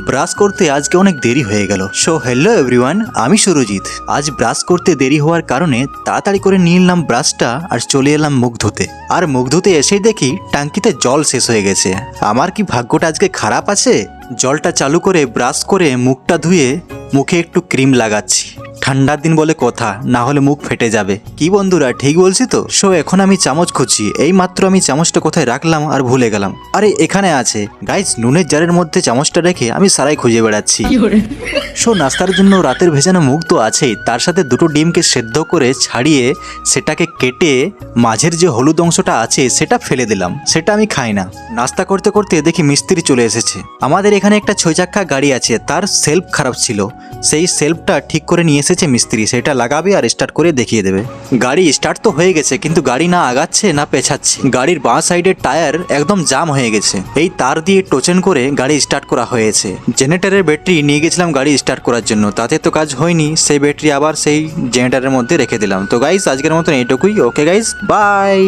Brush করতে আজকে অনেক দেরি হয়ে গেল। সো হ্যালো এভরিওয়ান, আমি সুরজিৎ। আজ ব্রাশ করতে দেরি হওয়ার কারণে তাড়াতাড়ি করে নিয়ে নিলাম ব্রাশটা আর চলে এলাম মুখ ধুতে। আর মুখ ধুতে এসেই দেখি ট্যাঙ্কিতে জল শেষ হয়ে গেছে। আমার কি ভাগ্যটা আজকে খারাপ আছে? জলটা চালু করে ব্রাশ করে মুখটা ধুয়ে মুখে একটু ক্রিম লাগাচ্ছি। ঠান্ডার দিন বলে কথা, না হলে মুখ ফেটে যাবে। কি বন্ধুরা, ঠিক বলছি তো? সো এখন আমি চামচ খুঁজছি। এই মাত্র আমি চামচটা কোথায় রাখলাম আর ভুলে গেলাম। আরে এখানে আছে গাইজ, নুনের জারের মধ্যে চামচটা রেখে আমি সারাই খুঁজে বেড়াচ্ছি। সো নাস্তার জন্য রাতের ভেজানো মুগ তো আছেই, তার সাথে দুটো ডিমকে সেদ্ধ করে ছাড়িয়ে সেটাকে কেটে মাঝের যে হলুদ অংশটা আছে সেটা ফেলে দিলাম। সেটা আমি খাই না। নাস্তা করতে করতে দেখি মিস্ত্রি চলে এসেছে। আমাদের এখানে একটা 6 চাক্কা গাড়ি আছে, তার সেলফ খারাপ ছিল। সেই সেলফটা ঠিক করে নিয়ে এসেছে মিস্ত্রি, সেটা লাগাবে আর স্টার্ট করে দেখিয়ে দেবে। গাড়ি স্টার্ট তো হয়ে গেছে, কিন্তু গাড়ি না আগাচ্ছে না পেছাচ্ছে। গাড়ির বাঁ সাইডের টায়ার একদম জাম হয়ে গেছে। এই তার দিয়ে টোচেন করে গাড়ি স্টার্ট করা হয়েছে। জেনারেটরের ব্যাটারি নিয়ে গেছিলাম গাড়ি স্টার্ট করার জন্য, তাতে তো কাজ হয়নি। সেই ব্যাটারি আবার সেই জেনারেটরের মধ্যে রেখে দিলাম। তো গাইস আজকের মতন এইটুকুই। Okay guys, by.